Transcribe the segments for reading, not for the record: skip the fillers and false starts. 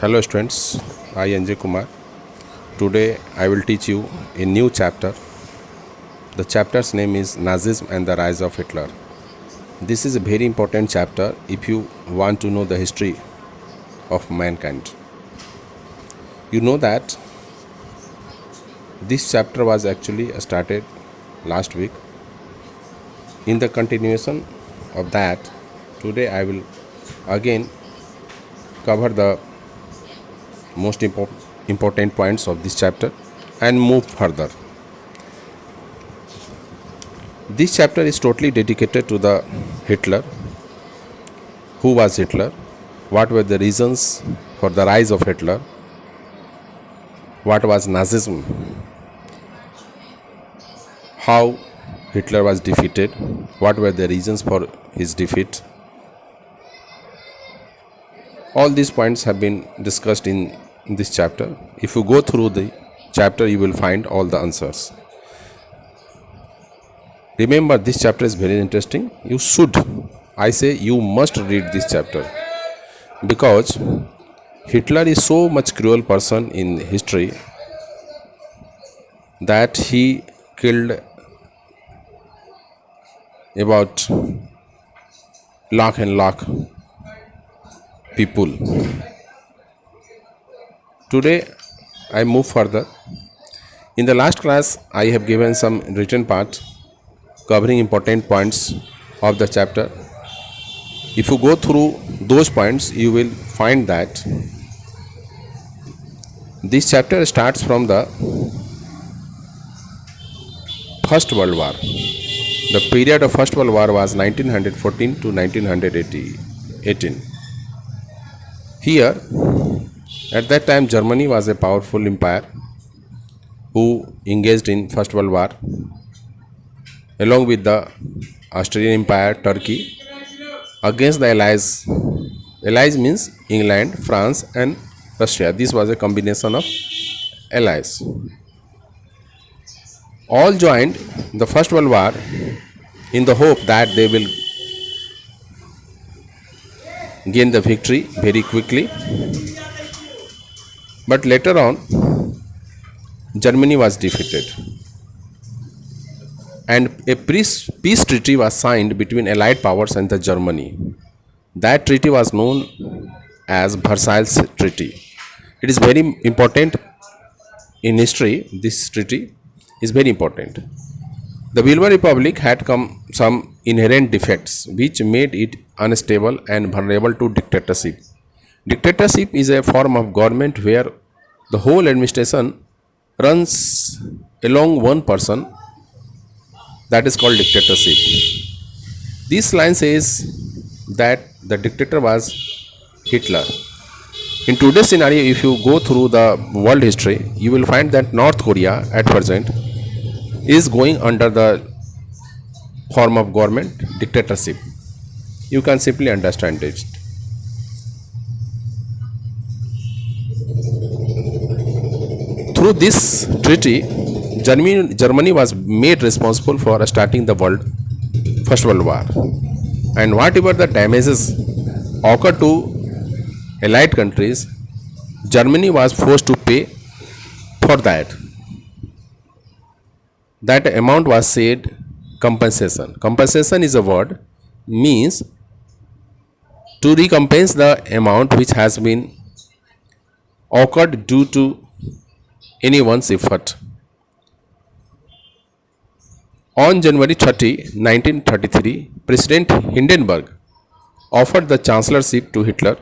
Hello students, I Anjay Kumar. Today I will teach you a new chapter. The chapter's name is Nazism and the Rise of Hitler. This is a very important chapter if you want to know the history of mankind. You know that this chapter was actually started last week. In the continuation of that, today I will again cover the most important points of this chapter and move further. This chapter is totally dedicated to the Hitler. Who was Hitler? What were the reasons for the rise of Hitler? What was Nazism? How Hitler was defeated? What were the reasons for his defeat? All these points have been discussed in this chapter. If you go through the chapter, you will find all the answers. Remember, this chapter is very interesting. You should, I say you must read this chapter, because Hitler is so much cruel person in history that he killed about lakh and lakh people. Today I move further. In the last class I have given some written part covering important points of the chapter. If you go through those points, you will find that this chapter starts from the First World War. The period of First World War was 1914 to 1918. Here, at that time, Germany was a powerful empire who engaged in First World War along with the Austrian Empire, Turkey, against the Allies. Allies means England, France and Russia. This was a combination of allies. All joined the First World War in the hope that they will gain the victory very quickly. But later on, Germany was defeated, and a peace treaty was signed between Allied powers and the Germany. That treaty was known as Versailles Treaty. It is very important in history. This treaty is very important. The Weimar Republic had some inherent defects which made it unstable and vulnerable to dictatorship. Dictatorship is a form of government where the whole administration runs along one person. That is called dictatorship. This line says that the dictator was Hitler. In today's scenario, if you go through the world history, you will find that North Korea at present is going under the form of government dictatorship. You can simply understand it. Through this treaty, Germany was made responsible for starting the First World War, and whatever the damages occurred to Allied countries, Germany was forced to pay for that. That amount was said compensation. Compensation is a word, means to recompense the amount which has been occurred due to anyone's effort. On January 30, 1933, President Hindenburg offered the chancellorship to Hitler.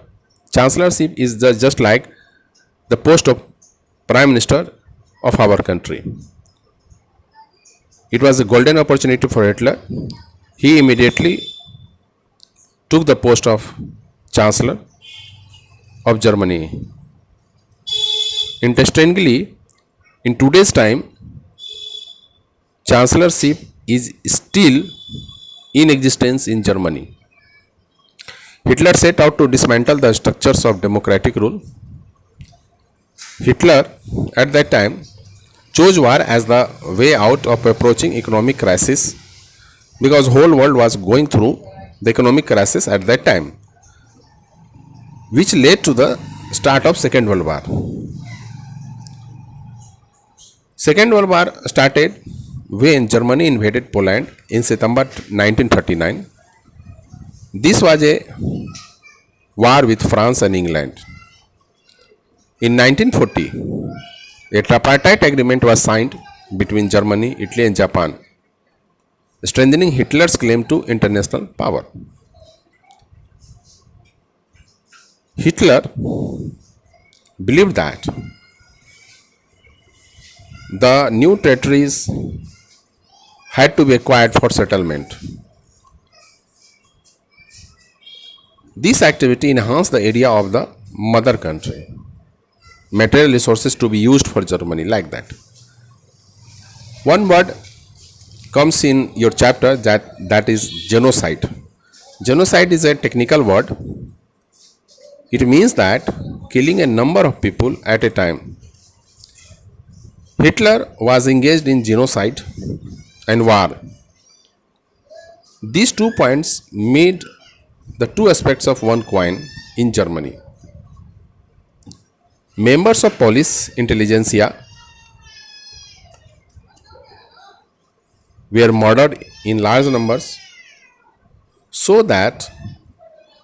Chancellorship is just like the post of Prime Minister of our country. It was a golden opportunity for Hitler. He immediately took the post of Chancellor of Germany. Interestingly, in today's time, Chancellorship is still in existence in Germany. Hitler set out to dismantle the structures of democratic rule. Hitler at that time chose war as the way out of approaching economic crisis, because whole world was going through the economic crisis at that time, which led to the start of Second World War. Second World War started when Germany invaded Poland in September 1939. This was a war with France and England. In 1940, a tripartite agreement was signed between Germany, Italy, and Japan, strengthening Hitler's claim to international power. Hitler believed that the new territories had to be acquired for settlement. This activity enhanced the area of the mother country, material resources to be used for Germany, like that. One word comes in your chapter, that is genocide. Genocide is a technical word. It means that killing a number of people at a time. Hitler was engaged in genocide and war. These 2 points made the two aspects of one coin in Germany. Members of police intelligentsia were murdered in large numbers so that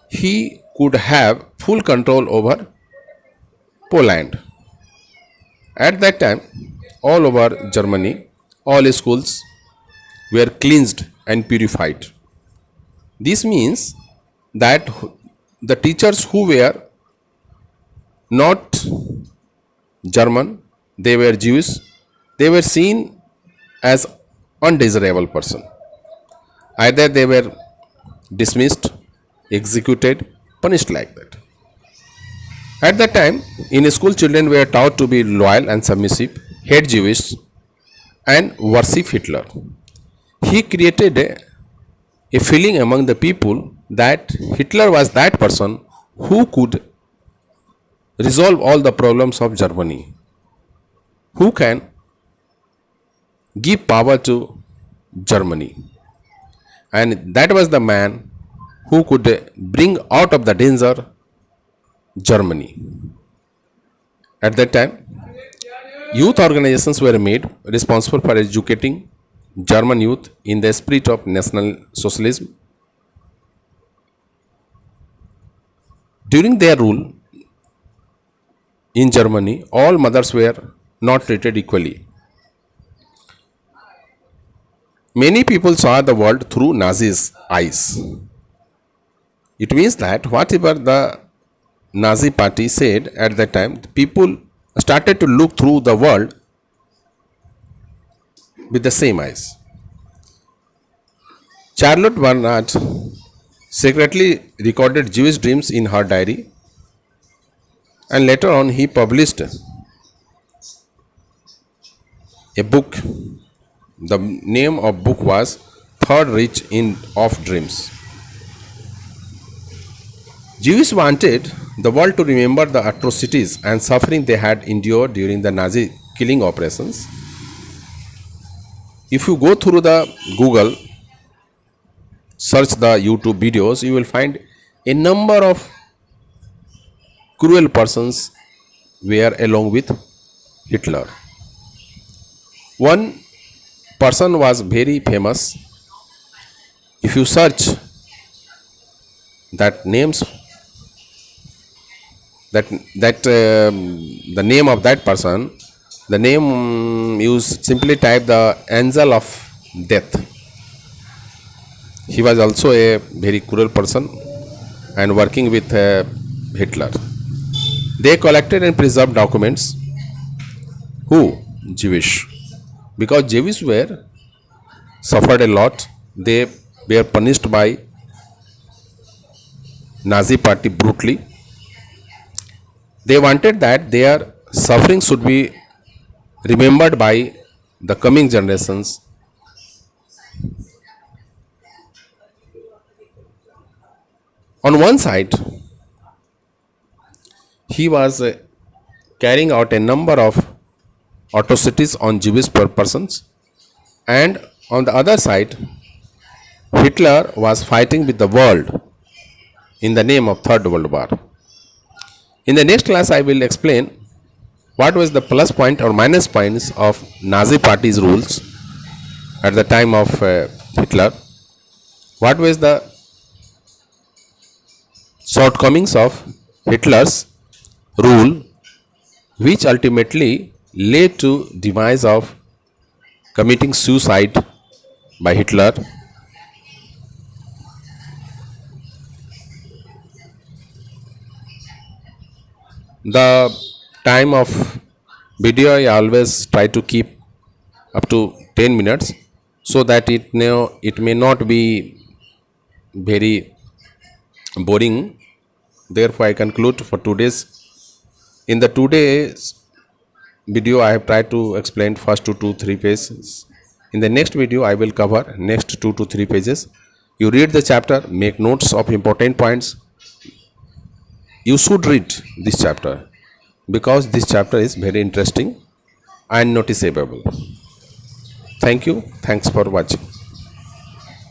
he could have full control over Poland. At that time, all over Germany, all schools were cleansed and purified. This means that the teachers who were not German, they were Jewish, they were seen as undesirable person. Either they were dismissed, executed, punished like that. At that time, in school, children were taught to be loyal and submissive, hate Jewish, and worship Hitler. He created a feeling among the people that Hitler was that person who could resolve all the problems of Germany, who can give power to Germany. And that was the man who could bring out of the danger Germany. At that time, youth organizations were made responsible for educating German youth in the spirit of National Socialism. During their rule in Germany, all mothers were not treated equally. Many people saw the world through Nazis' eyes. It means that whatever the Nazi party said at that time, people started to look through the world with the same eyes. Charlotte Bernhardt secretly recorded Jewish dreams in her diary, and later on he published a book. The name of book was Third Reich in of Dreams. Jews wanted the world to remember the atrocities and suffering they had endured during the Nazi killing operations. If you go through the Google, search the YouTube videos, you will find a number of cruel persons were along with Hitler. One person was very famous. If you search that names, the name of that person, the name you simply type the angel of death. He was also a very cruel person and working with Hitler. They collected and preserved documents. Who? Jewish. Because Jews were suffered a lot. They were punished by Nazi party brutally. They wanted that their suffering should be remembered by the coming generations. On one side, he was carrying out a number of atrocities on Jewish persons, and on the other side, Hitler was fighting with the world in the name of Third World War. In the next class, I will explain what was the plus point or minus points of Nazi party's rules at the time of Hitler. What was the shortcomings of Hitler's rule, which ultimately led to demise of committing suicide by Hitler. The time of video I always try to keep up to 10 minutes so that it may not be very boring. Therefore, I conclude for today's. In the today's video, I have tried to explain first two, 3 pages. In the next video, I will cover next 2 to 3 pages. You read the chapter, make notes of important points. You should read this chapter because this chapter is very interesting and noticeable. Thank you. Thanks for watching.